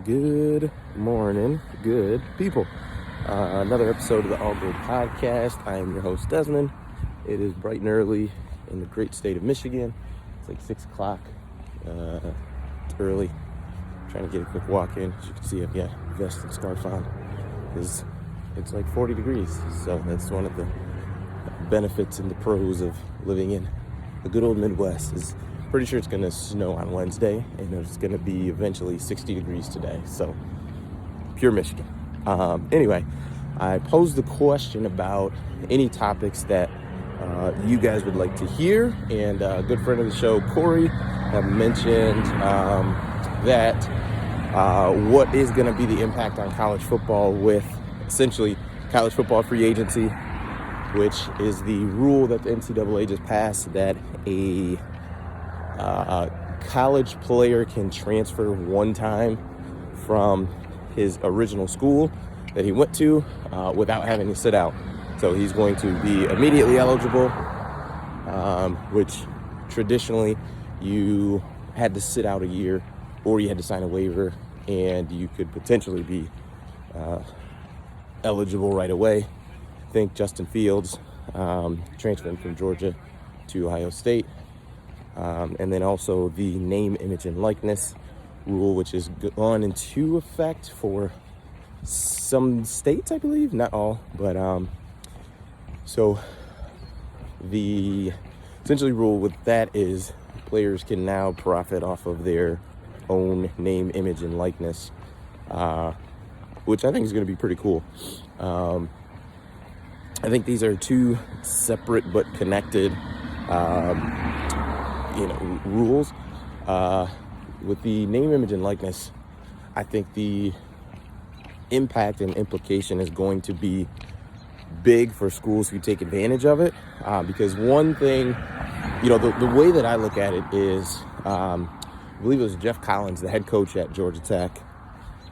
Good morning, good people. Another episode of the All Good Podcast. I am your host, Desmond. It is bright and early in the great state of Michigan. It's like 6 o'clock. It's early. Trying to get a quick walk in. As you can see, I've got a vest and scarf on. It's like 40 degrees. So that's one of the benefits and the pros of living in the good old Midwest. Is pretty sure it's going to snow on Wednesday, and it's going to be eventually 60 degrees today. So, pure Michigan. Anyway, I posed the question about any topics that you guys would like to hear, and a good friend of the show, Corey, have mentioned that what is going to be the impact on college football with essentially college football free agency, which is the rule that the NCAA just passed that a college player can transfer one time from his original school that he went to without having to sit out. So he's going to be immediately eligible, which traditionally you had to sit out a year or you had to sign a waiver, and you could potentially be eligible right away. Think Justin Fields transferring from Georgia to Ohio State. And then also the name, image, and likeness rule, which is gone into effect for some states, I believe, not all, but so the essentially rule with that is players can now profit off of their own name, image, and likeness, which I think is going to be pretty cool. I think these are two separate but connected rules. With the name, image, and likeness, I think the impact and implication is going to be big for schools who take advantage of it, because one thing, the way that I look at it is, I believe it was Jeff Collins, the head coach at Georgia Tech.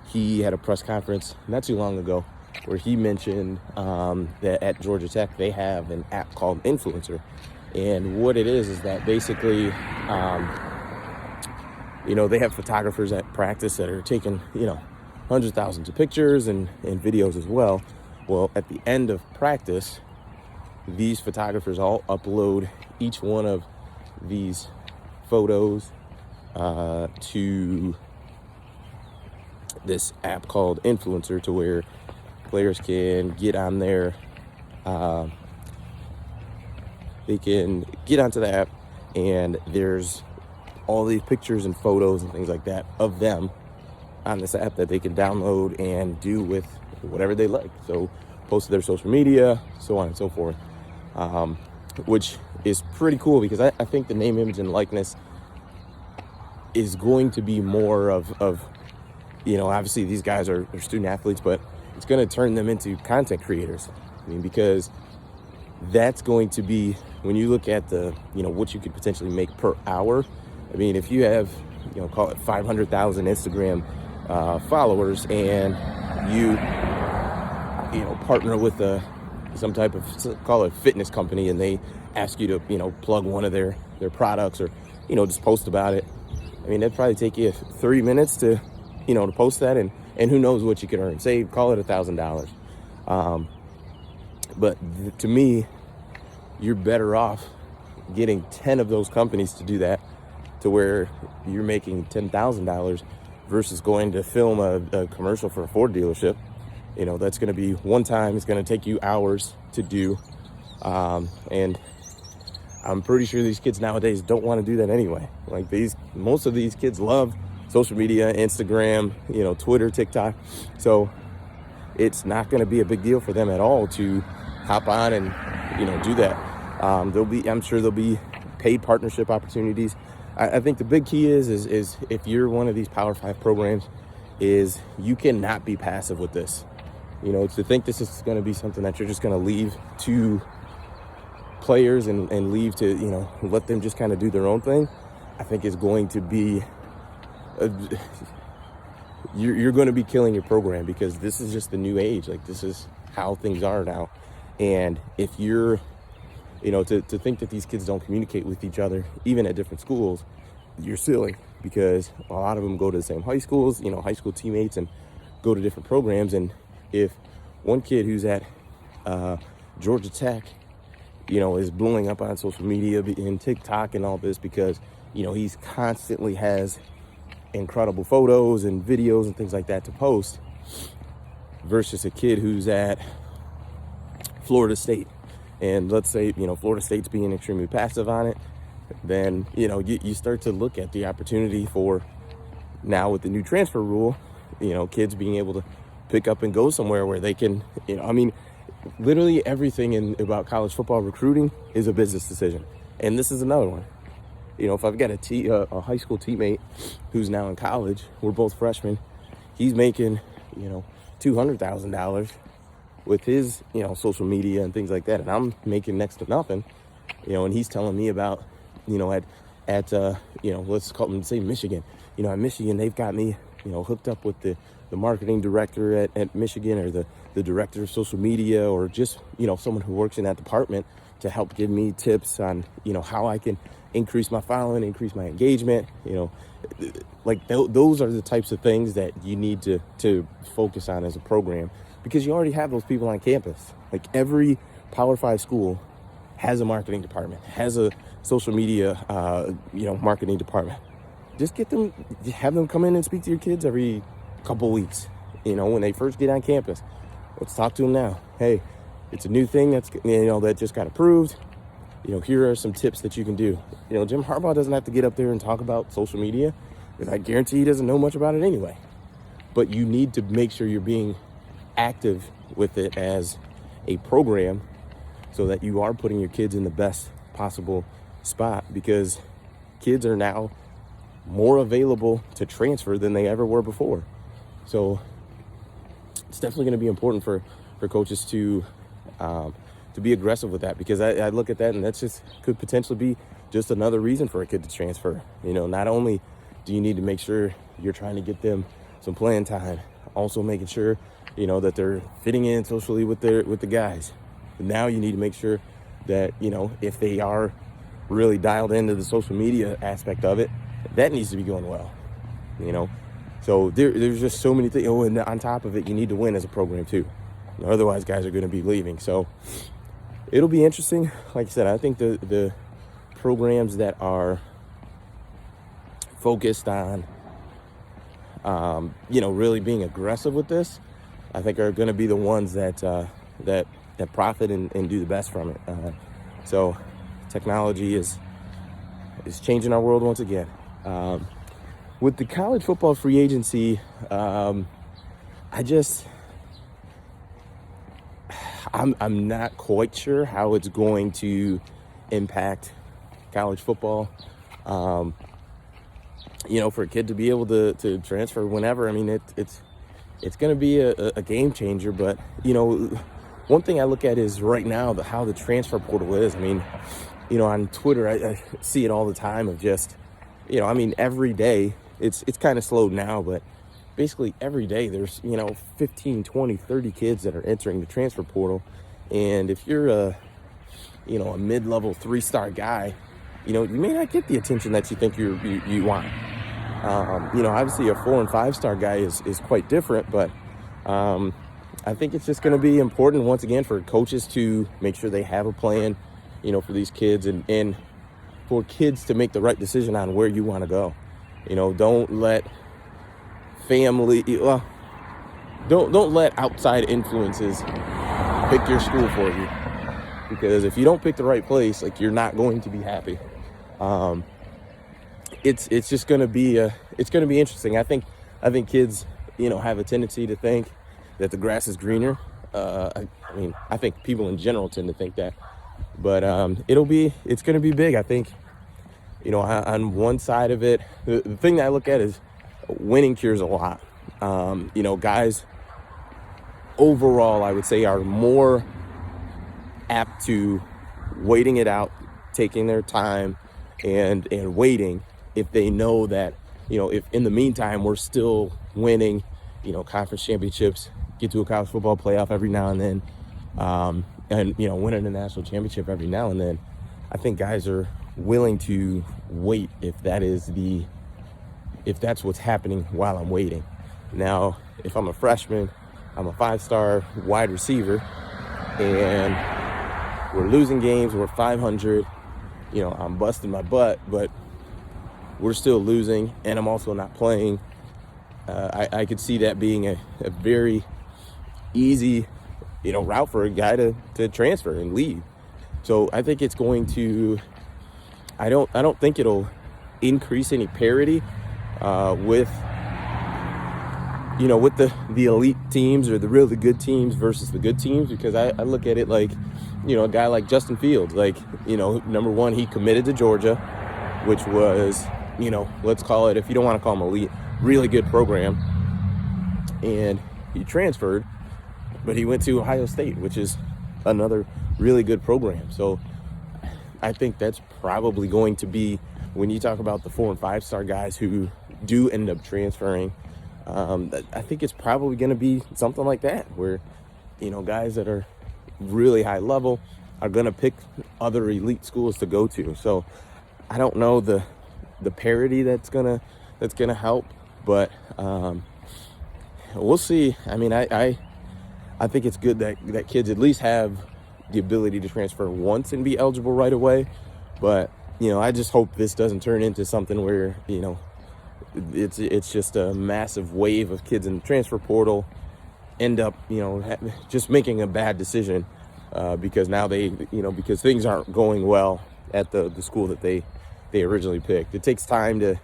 He had a press conference not too long ago where he mentioned that at Georgia Tech they have an app called Influencer. And what it is that basically, they have photographers at practice that are taking, hundreds of thousands of pictures and videos as well. Well, at the end of practice, these photographers all upload each one of these photos to this app called Influencer, to where players can get on there. They can get onto the app, and there's all these pictures and photos and things like that of them on this app that they can download and do with whatever they like. So post to their social media, so on and so forth, which is pretty cool, because I think the name, image, and likeness is going to be more of obviously these guys are student athletes, but it's going to turn them into content creators. Because that's going to be, when you look at the, what you could potentially make per hour. If you have, call it 500,000 Instagram followers, and you partner with some type of, call it fitness company, and they ask you to, plug one of their products, or, just post about it. That'd probably take you 3 minutes to post that, and who knows what you could earn. Say, call it $1,000. But to me, you're better off getting 10 of those companies to do that, to where you're making $10,000 versus going to film a commercial for a Ford dealership. That's going to be one time. It's going to take you hours to do. And I'm pretty sure these kids nowadays don't want to do that anyway. Most of these kids love social media, Instagram, Twitter, TikTok. So it's not going to be a big deal for them at all to hop on and, do that. I'm sure there'll be paid partnership opportunities. I think the big key is if you're one of these Power 5 programs, is you cannot be passive with this. To think this is going to be something that you're just going to leave to players and leave to, let them just kind of do their own thing, I think is going to be, you're going to be killing your program, because this is just the new age. This is how things are now. And if you're, to think that these kids don't communicate with each other, even at different schools, your ceiling, because a lot of them go to the same high schools, high school teammates, and go to different programs. And if one kid who's at Georgia Tech, is blowing up on social media and TikTok and all this because, he's constantly has incredible photos and videos and things like that to post, versus a kid who's at Florida State. And let's say, Florida State's being extremely passive on it, then, you start to look at the opportunity for now with the new transfer rule, kids being able to pick up and go somewhere where they can, literally everything about college football recruiting is a business decision. And this is another one. If I've got a high school teammate who's now in college, we're both freshmen, he's making, $200,000 with his, social media and things like that. And I'm making next to nothing, and he's telling me about, at let's call them, say Michigan, at Michigan, they've got me, hooked up with the marketing director at Michigan, or the director of social media, or just, someone who works in that department to help give me tips on, how I can increase my following, increase my engagement. Those are the types of things that you need to focus on as a program, because you already have those people on campus. Like every Power 5 school has a marketing department, has a social media, marketing department. Just have them come in and speak to your kids every couple weeks, when they first get on campus. Let's talk to them now. Hey, it's a new thing that just got approved. Here are some tips that you can do. Jim Harbaugh doesn't have to get up there and talk about social media, because I guarantee he doesn't know much about it anyway. But you need to make sure you're being active with it as a program, so that you are putting your kids in the best possible spot, because kids are now more available to transfer than they ever were before. So it's definitely going to be important for coaches to be aggressive with that, because I look at that and that's just could potentially be just another reason for a kid to transfer. Not only do you need to make sure you're trying to get them some playing time, also making sure, that they're fitting in socially with the guys. But now you need to make sure that, if they are really dialed into the social media aspect of it, that needs to be going well, So there's just so many things. Oh, and on top of it, you need to win as a program too. Otherwise, guys are going to be leaving. So it'll be interesting. Like I said, I think the programs that are focused on, really being aggressive with this, I think are going to be the ones that profit and do the best from it. So technology is changing our world once again. With the college football free agency, I'm not quite sure how it's going to impact college football. For a kid to be able to transfer whenever, it's going to be a game changer. But, one thing I look at is right now how the transfer portal is. On Twitter, I see it all the time of just, every day, it's kind of slowed now, but basically every day there's, 15, 20, 30 kids that are entering the transfer portal. And if you're a mid-level 3-star guy, you may not get the attention that you think you want. Obviously a 4 and 5-star guy is quite different, but I think it's just going to be important once again for coaches to make sure they have a plan, for these kids, and for kids to make the right decision on where you want to go. Don't let don't let outside influences pick your school for you, because if you don't pick the right place, you're not going to be happy. It's just going to be it's going to be interesting. I think kids, have a tendency to think that the grass is greener. I think people in general tend to think that, but it's going to be big. I think, on one side of it, the thing that I look at is winning cures a lot. Guys overall, I would say, are more apt to waiting it out, taking their time and waiting, if they know that, if in the meantime we're still winning, conference championships, get to a college football playoff every now and then, and winning a national championship every now and then. I think guys are willing to wait if that's what's happening while I'm waiting. Now, if I'm a freshman, I'm a 5-star wide receiver, and we're losing games, we're 500, I'm busting my butt, but we're still losing, and I'm also not playing. I could see that being a very easy, route for a guy to transfer and leave. So I think it's going to, I don't think it'll increase any parity with the elite teams or the really good teams versus the good teams, because I look at it like, a guy like Justin Fields, number one, he committed to Georgia, which was, let's call it, if you don't want to call him elite, really good program. And he transferred, but he went to Ohio State, which is another really good program. So I think that's probably going to be, when you talk about the 4- and 5-star guys who do end up transferring, I think it's probably going to be something like that, where, guys that are really high level are going to pick other elite schools to go to. So I don't know the parity that's gonna help, but we'll see. I mean, I think it's good that kids at least have the ability to transfer once and be eligible right away. But I just hope this doesn't turn into something where it's just a massive wave of kids in the transfer portal end up just making a bad decision because now because things aren't going well at the school that they originally picked. It takes time to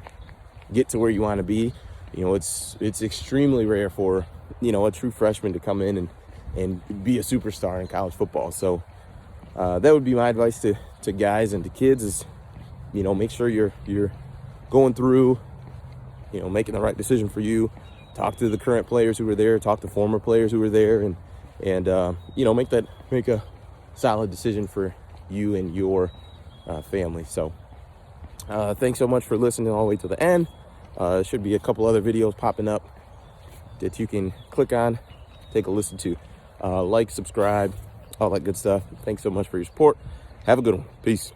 get to where you want to be. It's extremely rare for a true freshman to come in and be a superstar in college football. So that would be my advice to guys and to kids is make sure you're going through making the right decision for you. Talk to the current players who were there, talk to former players who were there, and make a solid decision for you and your family. So thanks so much for listening all the way to the end. There should be a couple other videos popping up that you can click on, take a listen to. Like, subscribe, all that good stuff. Thanks so much for your support. Have a good one. Peace.